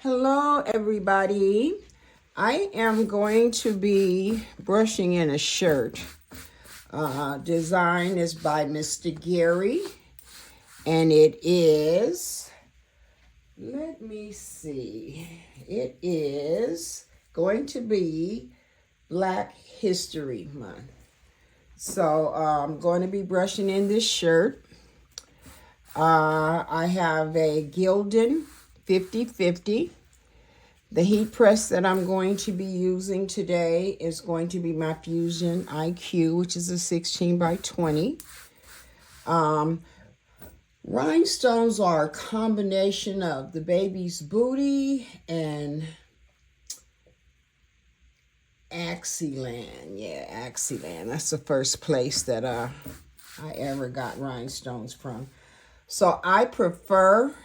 Hello everybody. I am going to be brushing in a shirt. Design is by Mr. Gary, and it is, let me see, it is going to be Black History Month. So I'm going to be brushing in this shirt. I have a Gildan 50/50. The heat press that I'm going to be using today is going to be my Fusion IQ, which is a 16 by 20. Rhinestones are a combination of the baby's booty and Axeland. Yeah, Axeland. That's the first place that I ever got rhinestones from. So I prefer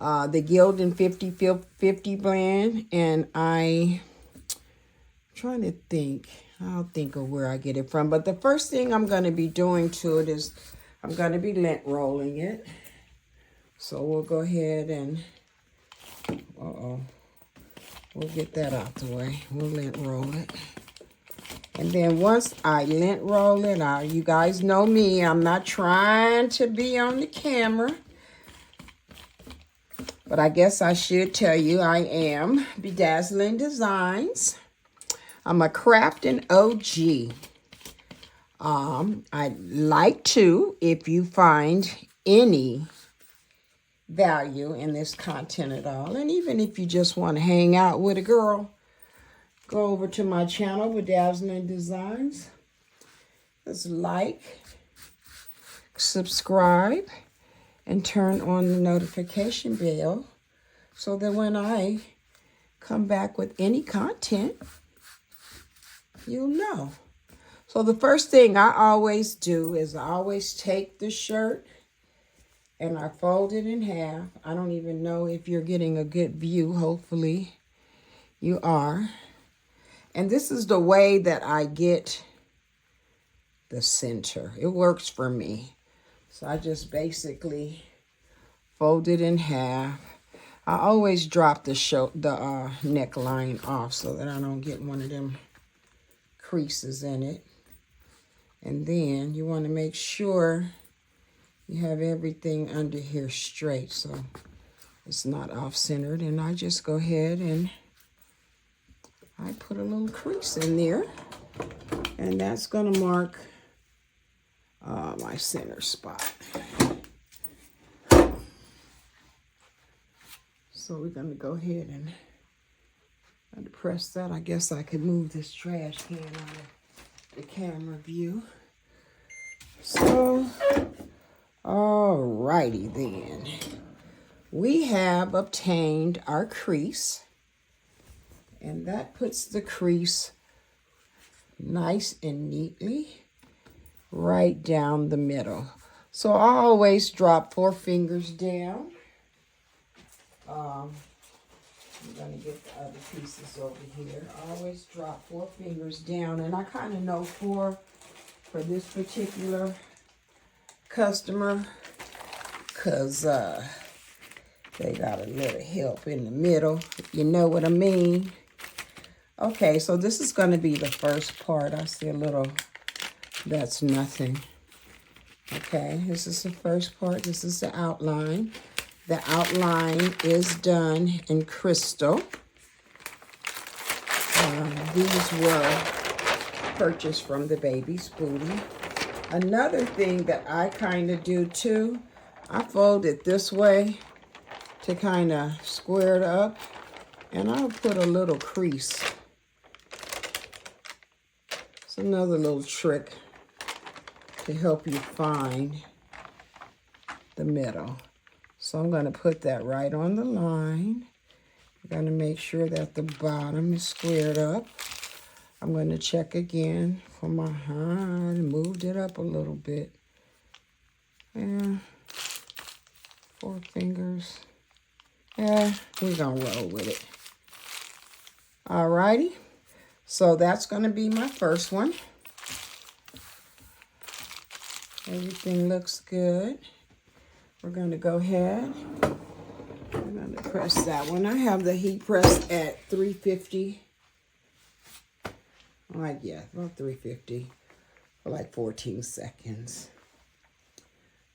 the Gildan 50/50 blend, and I'm trying to think. I'll think of where I get it from. But the first thing I'm going to be doing to it is I'm going to be lint rolling it. So we'll go ahead and, we'll get that out the way. We'll lint roll it. And then once I lint roll it out, you guys know me, I'm not trying to be on the camera. But I guess I should tell you I am Bedazzling Designs. I'm a crafting OG. I'd like to, if you find any value in this content at all, and even if you just want to hang out with a girl, go over to my channel, Bedazzling Designs. Just like, subscribe, and turn on the notification bell so that when I come back with any content, you'll know. So the first thing I always do is I always take the shirt and I fold it in half. I don't even know if you're getting a good view. Hopefully you are. And this is the way that I get the center. It works for me. So I just basically fold it in half. I always drop the neckline off so that I don't get one of them creases in it. And then you want to make sure you have everything under here straight so it's not off-centered. And I just go ahead and I put a little crease in there. And that's going to mark my center spot. So we're going to go ahead and press that. I guess I could move this trash can out of the camera view. So, alrighty then. We have obtained our crease. And that puts the crease nice and neatly right down the middle. So I always drop 4 fingers down. I'm going to get the other pieces over here. I always drop 4 fingers down, and I kind of know for this particular customer because they got a little help in the middle, if you know what I mean. Okay, so this is going to be the first part. I see a little, that's nothing. Okay, this is the first part. This is the outline. The outline is done in crystal. These were purchased from the baby's booty. Another thing that I kind of do too, I fold it this way to kind of square it up. And I'll put a little crease. It's another little trick to help you find the middle. So I'm going to put that right on the line. I'm going to make sure that the bottom is squared up. I'm going to check again for my hand. Moved it up a little bit. Yeah. 4 fingers. Yeah, we're going to roll with it. Alrighty. So that's going to be my first one. Everything looks good. We're going to go ahead. We're going press that one. I have the heat press at 350. Like, yeah, about 350 for like 14 seconds.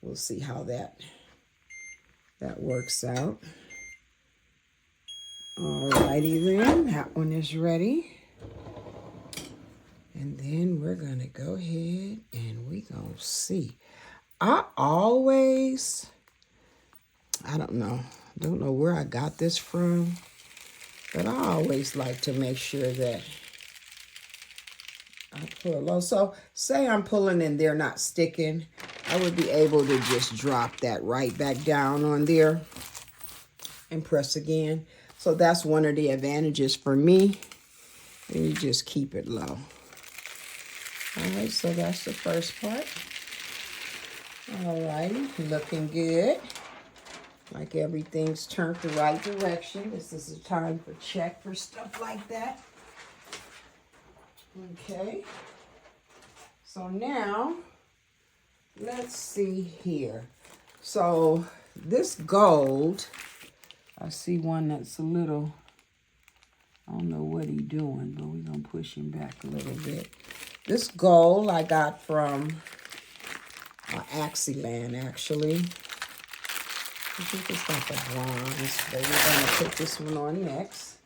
We'll see how that works out. Alrighty then, that one is ready. And then we're gonna go ahead and we're gonna see. I don't know where I got this from, but I always like to make sure that I pull. So say I'm pulling and they're not sticking, I would be able to just drop that right back down on there and press again. So that's one of the advantages for me. And you just keep it low. All right, so that's the first part. All righty, looking good. Like everything's turned the right direction. This is the time for check for stuff like that. Okay. So now, let's see here. So this gold, I see one that's a little, I don't know what he's doing, but we're going to push him back a little bit. This gold I got from Axiland, actually. I think it's like a bronze, but we're going to put this one on next.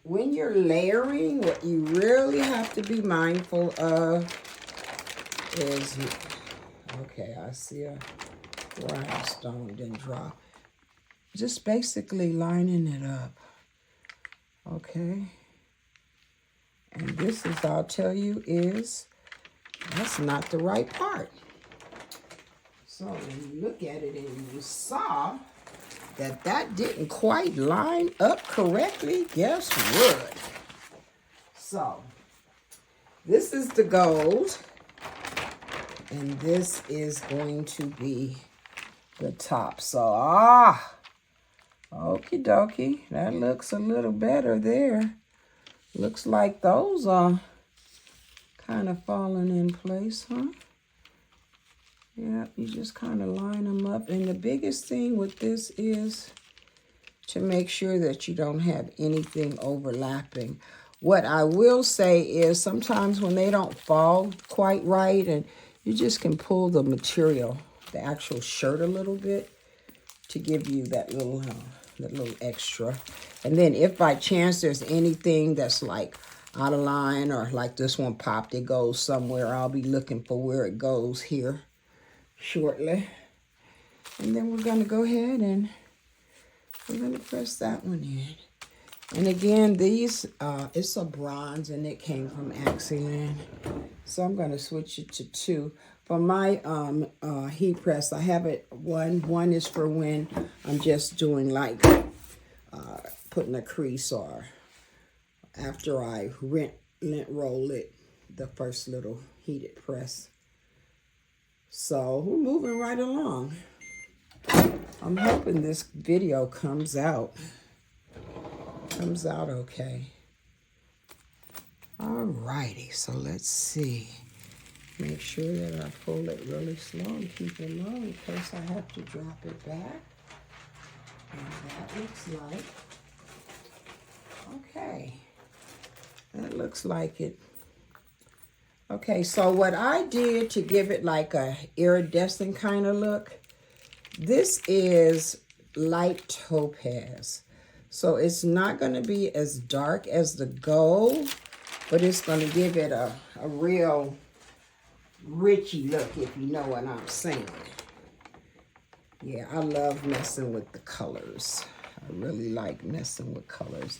When you're layering, what you really have to be mindful of is, okay, I see a rhinestone didn't drop. Just basically lining it up, okay? And this is, I'll tell you, that's not the right part. So when you look at it and you saw that didn't quite line up correctly, guess what? So this is the gold, and this is going to be the top. So, okie dokie, that looks a little better there. Looks like those are kind of falling in place, huh? Yeah, you just kind of line them up. And the biggest thing with this is to make sure that you don't have anything overlapping. What I will say is sometimes when they don't fall quite right, and you just can pull the material, the actual shirt a little bit to give you that little extra. And then if by chance there's anything that's like out of line or like this one popped, it goes somewhere, I'll be looking for where it goes here shortly. And then we're going to go ahead and we're going to press that one in. And again, these, it's a bronze and it came from Axiland. So I'm going to switch it to 2. For my heat press, I have it one is for when I'm just doing like putting a crease, or after I lint roll it, the first little heated press. So we're moving right along. I'm hoping this video comes out okay. Alrighty, so let's see. Make sure that I pull it really slow and keep it low in case I have to drop it back. And that looks like, okay. That looks like it. Okay, so what I did to give it like a iridescent kind of look, this is light topaz. So it's not going to be as dark as the gold, but it's going to give it a real richy look, if you know what I'm saying. Yeah, I love messing with the colors. I really like messing with colors.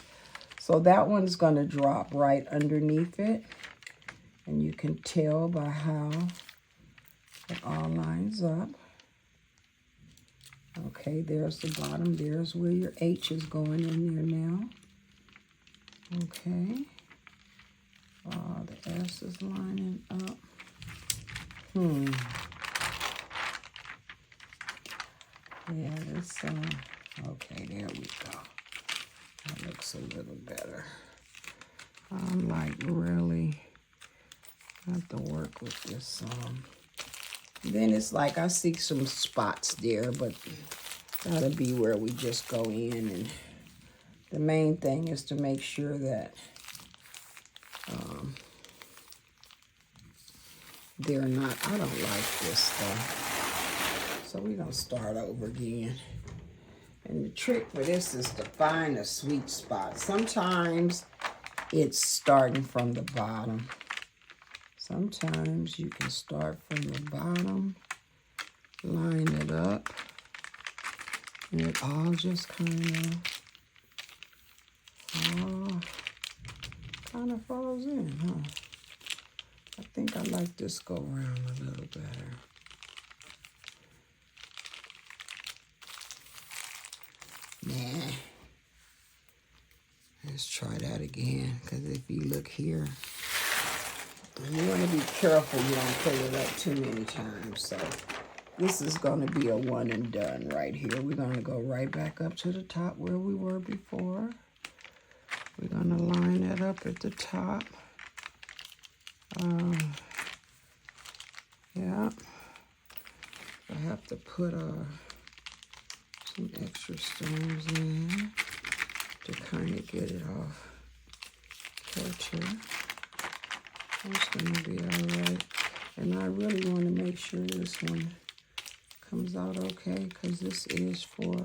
So that one's going to drop right underneath it. And you can tell by how it all lines up. Okay, there's the bottom. There's where your H is going in there now. Okay. The S is lining up. Yeah, this, okay, there we go. That looks a little better. I'm like really have to work with this. Then it's like I see some spots there, but Gotta be where we just go in, and the main thing is to make sure that they're not, I don't like this stuff. So we're gonna start over again. And the trick for this is to find a sweet spot. Sometimes it's starting from the bottom. Sometimes you can start from the bottom, line it up, and it all just kind of falls in, huh? I think I like this go around a little better. Nah. Let's try that again, because if you look here, and you want to be careful you don't pull it up too many times. So this is going to be a one and done right here. We're going to go right back up to the top where we were before. We're going to line that up at the top. Yeah. I have to put some extra stones in to kind of get it off kilter. It's going to be all right. And I really want to make sure this one comes out okay, because this is for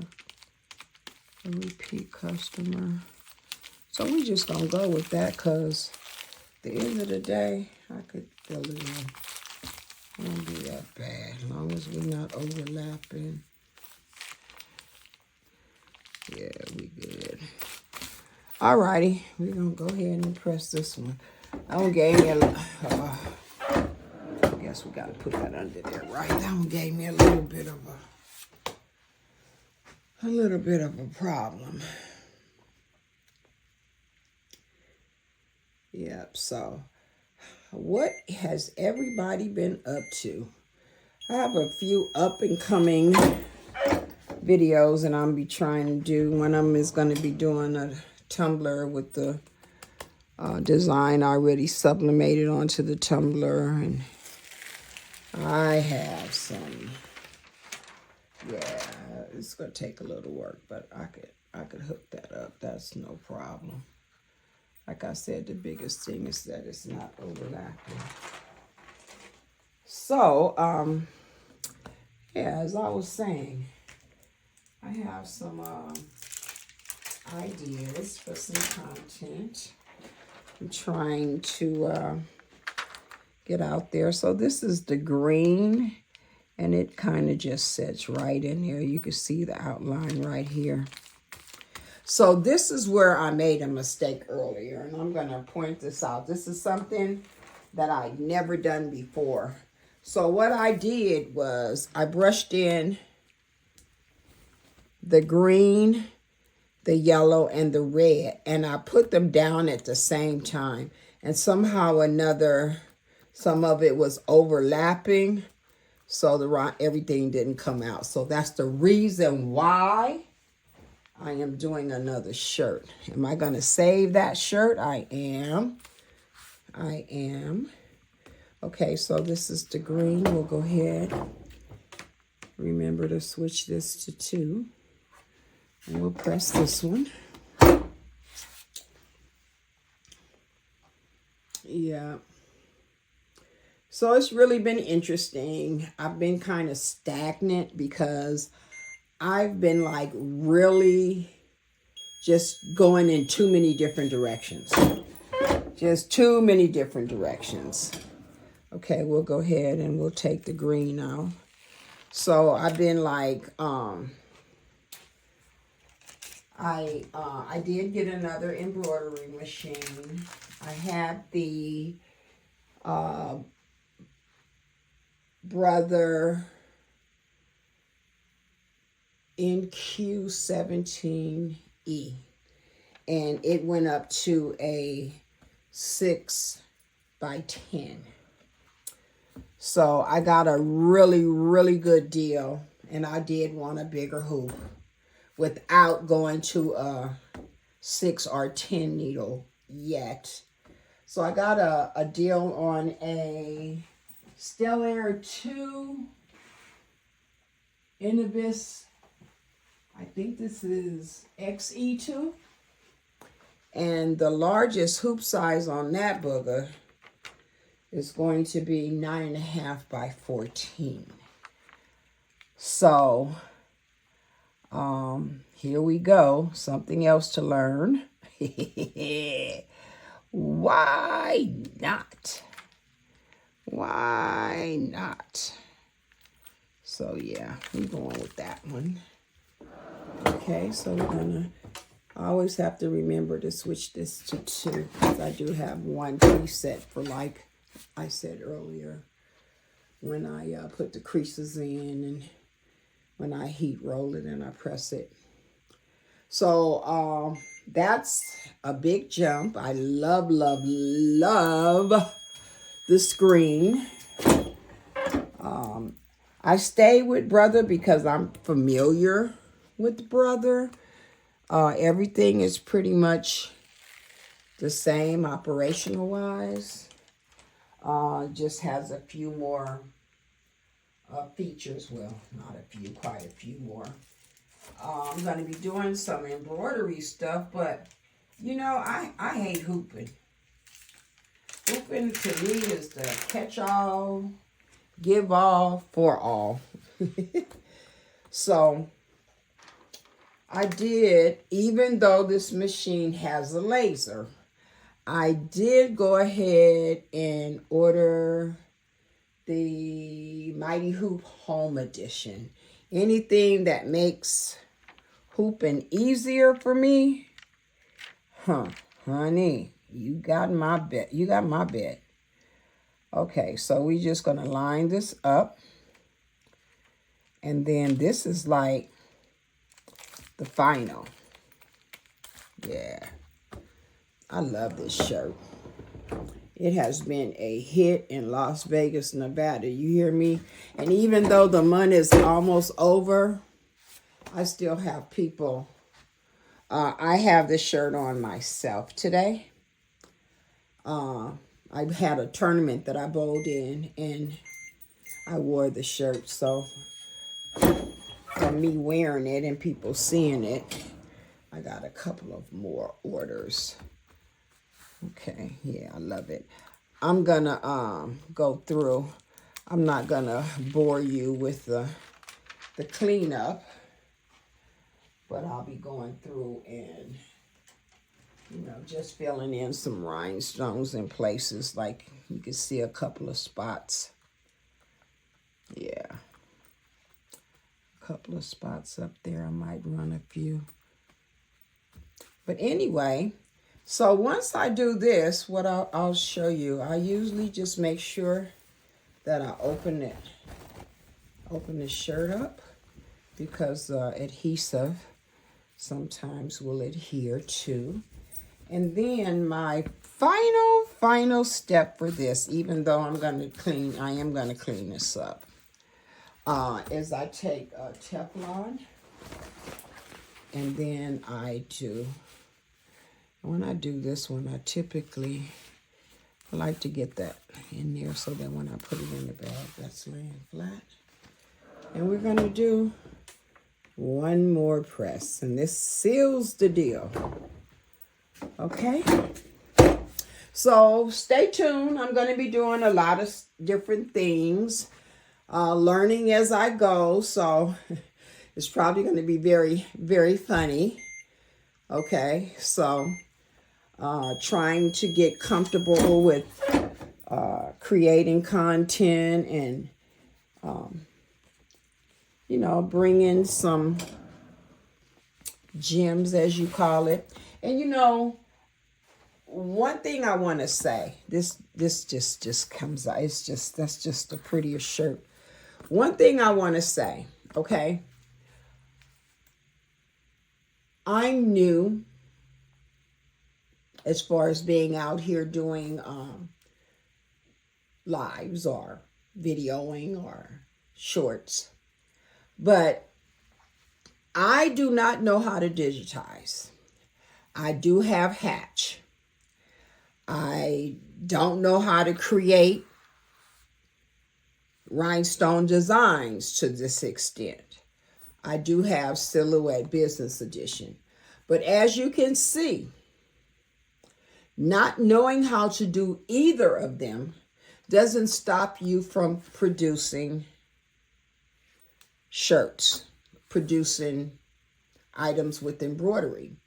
a repeat customer. So we just going to go with that, because at the end of the day, I could fill it in. It won't be that bad, as long as we're not overlapping. Yeah, we good. Alrighty, we're going to go ahead and press this one. That one gave me I guess we got to put that under there, right? That one gave me a little bit of a problem. Yep, so what has everybody been up to? I have a few up and coming videos, and I'm be trying to do. One of them is going to be doing a tumbler with the design already sublimated onto the tumbler, and I have some. Yeah, it's going to take a little work, but I could hook that up. That's no problem. Like I said, the biggest thing is that it's not overlapping. So, yeah, as I was saying, I have some ideas for some content. I'm trying to get out there. So this is the green, and it kind of just sits right in there. You can see the outline right here. So this is where I made a mistake earlier, and I'm going to point this out. This is something that I'd never done before. So what I did was I brushed in the green, the yellow, and the red, and I put them down at the same time. And somehow or another, some of it was overlapping, so everything didn't come out. So that's the reason why I am doing another shirt. Am I going to save that shirt? I am. Okay, so this is the green. We'll go ahead. Remember to switch this to 2. And we'll press this one. Yeah. So it's really been interesting. I've been kind of stagnant because I've been like really just going in too many different directions. Just too many different directions. Okay, we'll go ahead and we'll take the green out. So I've been like, I did get another embroidery machine. I had the Brother NQ17E, and it went up to a 6x10. So I got a really, really good deal, and I did want a bigger hoop without going to a 6 or 10 needle yet. So I got a deal on a Stellar 2 Innovis I think this is XE2. And the largest hoop size on that booger is going to be 9.5 by 14. So, here we go. Something else to learn. Why not? Why not? So, yeah, we're going with that one. Okay, so we're gonna, I always have to remember to switch this to 2 because I do have one preset for, like I said earlier, when I put the creases in and when I heat roll it and I press it. So that's a big jump. I love, love, love the screen. I stay with Brother because I'm familiar with Brother. Everything is pretty much the same operational wise. Just has a few more features. Well, not a few, quite a few more. I'm going to be doing some embroidery stuff, but you know, I hate hooping. Hooping to me is the catch-all, give all, for all. So I did, even though this machine has a laser, I did go ahead and order the Mighty Hoop Home Edition. Anything that makes hooping easier for me, honey, you got my bet. You got my bet. Okay, so we just going to line this up. And then this is like the final. Yeah. I love this shirt. It has been a hit in Las Vegas, Nevada. You hear me? And even though the month is almost over, I still have people. I have this shirt on myself today. I had a tournament that I bowled in, and I wore the shirt. So, from me wearing it and people seeing it, I got a couple of more orders. Okay, yeah, I love it. I'm gonna go through. I'm not gonna bore you with the cleanup, but I'll be going through and, you know, just filling in some rhinestones in places. Like you can see a couple of spots. Yeah, a couple of spots up there. I might run a few. But anyway, so once I do this, what I'll show you, I usually just make sure that I open the shirt up, because adhesive sometimes will adhere to. And then my final step for this, even though I am going to clean this up, is I take Teflon, and then when I do this one, I typically like to get that in there so that when I put it in the bag, that's laying flat. And we're going to do one more press, and this seals the deal. Okay? So stay tuned. I'm going to be doing a lot of different things, learning as I go. So it's probably going to be very, very funny. Okay? So trying to get comfortable with creating content and, you know, bring in some gems, as you call it. And, you know, one thing I want to say, this just comes out. That's just the prettiest shirt. One thing I want to say, okay? I'm new as far as being out here doing lives or videoing or shorts. But I do not know how to digitize. I do have Hatch. I don't know how to create rhinestone designs to this extent. I do have Silhouette Business Edition. But as you can see, not knowing how to do either of them doesn't stop you from producing shirts, producing items with embroidery.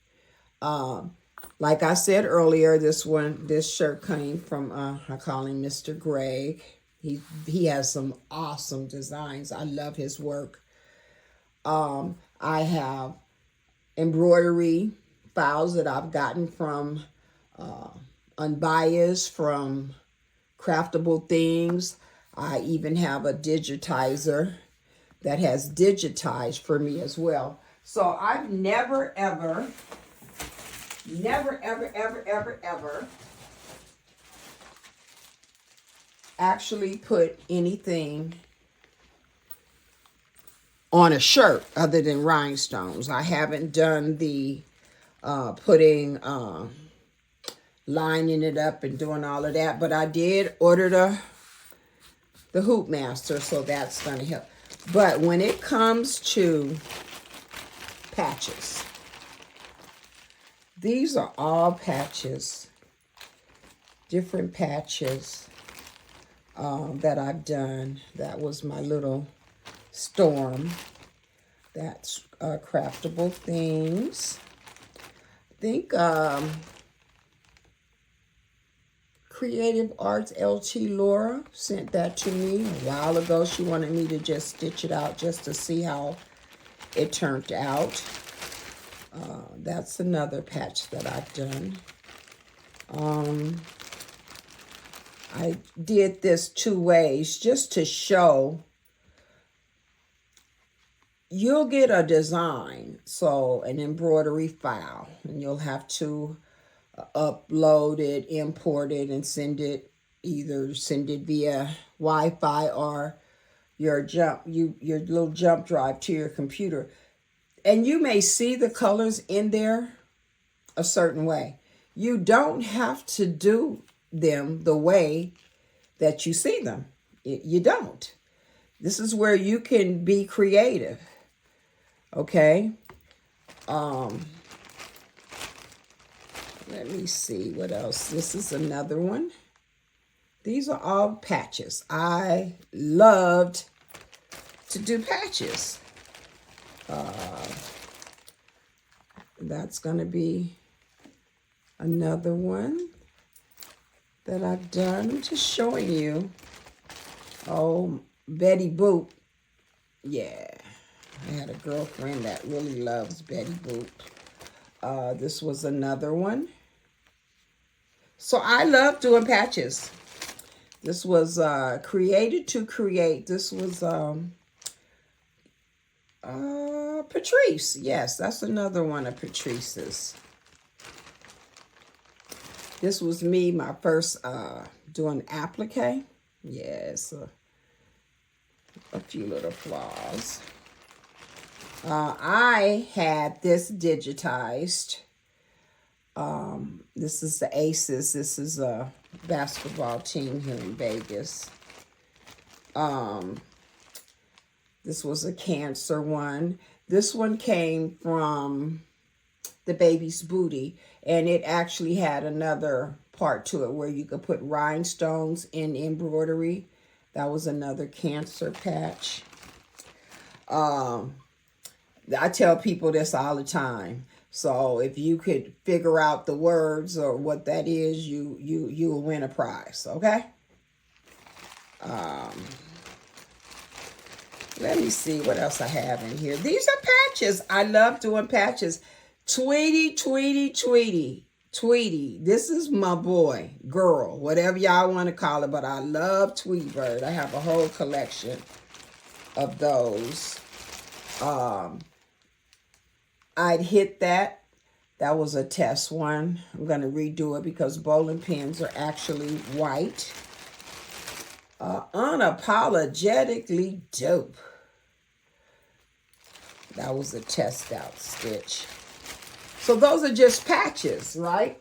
Like I said earlier, this shirt came from, I call him Mr. Greg. He has some awesome designs. I love his work. I have embroidery files that I've gotten from Unbiased, from Craftable Things. I even have a digitizer that has digitized for me as well. So I've never, ever actually put anything on a shirt other than rhinestones. I haven't done the putting, lining it up and doing all of that, but I did order the Hoop Master, so that's going to help. But when it comes to patches, these are all patches, different patches that I've done. That was my little storm. That's Craftable Things. I think Creative Arts LT Laura sent that to me a while ago. She wanted me to just stitch it out just to see how it turned out. That's another patch that I've done. I did this 2 ways just to show. You'll get a design, so an embroidery file, and you'll have to upload it, import it, and send it, either send it via Wi-Fi or your little jump drive to your computer. And you may see the colors in there a certain way. You don't have to do them the way that you see them. You don't. This is where you can be creative. Okay. Let me see what else. This is another one. These are all patches. I loved to do patches. That's going to be another one that I've done. I'm just showing you. Oh, Betty Boop. Yeah. I had a girlfriend that really loves Betty Boop. This was another one. So I love doing patches. This was Created to Create. This was Patrice. Yes, that's another one of Patrice's. This was me, my first doing applique. Yes, a few little flaws. I had this digitized. This is the Aces. This is a basketball team here in Vegas. This was a Cancer one. This one came from the baby's booty, and it actually had another part to it where you could put rhinestones in embroidery. That was another Cancer patch. I tell people this all the time. So if you could figure out the words or what that is, you will win a prize, okay? Let me see what else I have in here. These are patches. I love doing patches. Tweety, Tweety, Tweety, Tweety. This is my boy, girl, whatever y'all want to call it, but I love Tweety Bird. I have a whole collection of those. I'd hit that. That was a test one. I'm going to redo it because bowling pins are actually white. Unapologetically dope. That was a test out stitch. So those are just patches, right?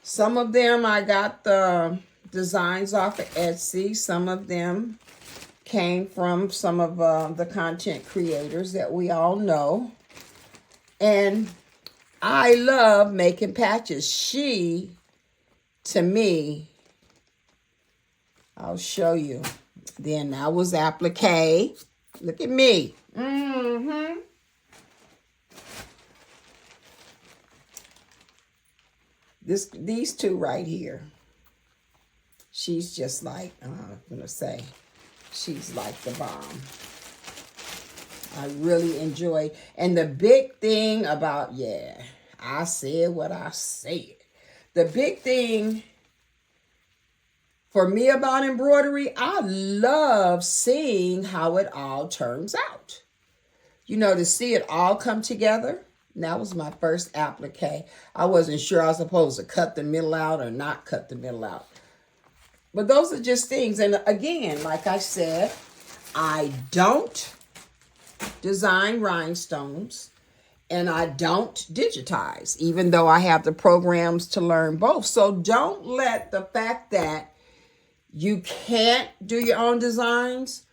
Some of them I got the designs off of Etsy. Some of them came from some of the content creators that we all know. And I love making patches. She, to me, I'll show you. Then I was applique. Look at me. These two right here. She's just like, I'm going to say, she's like the bomb. I really enjoy. And the big thing about, yeah, I said what I said. The big thing for me about embroidery, I love seeing how it all turns out. You know, to see it all come together. That was my first applique. I wasn't sure I was supposed to cut the middle out or not cut the middle out. But those are just things. And again, like I said, I don't design rhinestones and I don't digitize, even though I have the programs to learn both. So don't let the fact that you can't do your own designs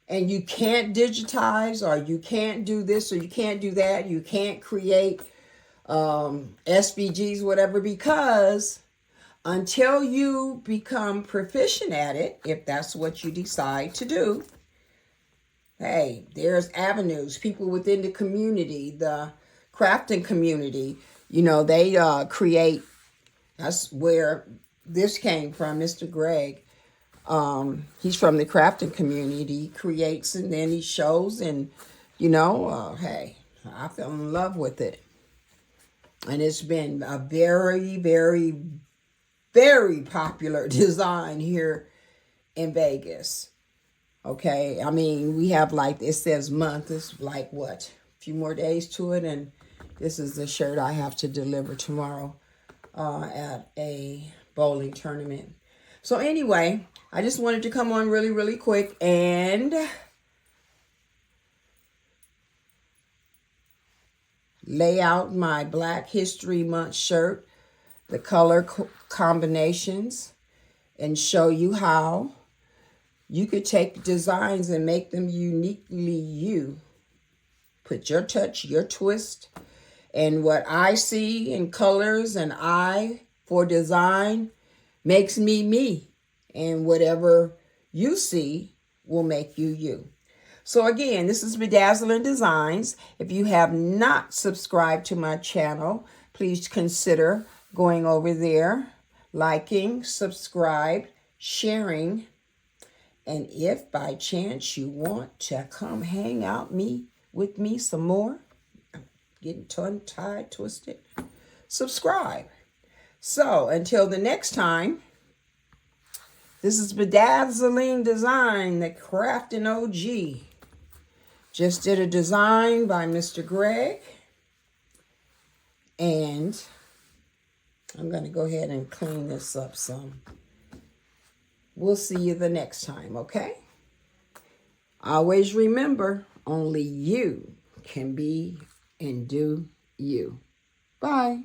and you can't digitize, or you can't do this, or you can't do that, you can't create SVGs, whatever, because until you become proficient at it, if that's what you decide to do, hey, there's avenues. People within the community, the crafting community, you know, they create. That's where this came from, Mr. Greg. He's from the crafting community. He creates and then he shows, and you know, hey, I fell in love with it. And it's been a very, very, very popular design here in Vegas. Okay, I mean, we have like, it says month. It's like what? A few more days to it, and this is the shirt I have to deliver tomorrow at a bowling tournament. So anyway, I just wanted to come on really, really quick and lay out my Black History Month shirt, the color combinations, and show you how you could take designs and make them uniquely you. Put your touch, your twist, and what I see in colors and eye for design makes me me. And whatever you see will make you you. So again, this is Bedazzling Designs. If you have not subscribed to my channel, please consider going over there, liking, subscribe, sharing. And if by chance you want to come hang out with me some more, I'm getting tongue-tied, twisted, subscribe. So until the next time, this is Bedazzling Design, the crafting OG. Just did a design by Mr. Greg. And I'm going to go ahead and clean this up some. We'll see you the next time, okay? Always remember, only you can be and do you. Bye.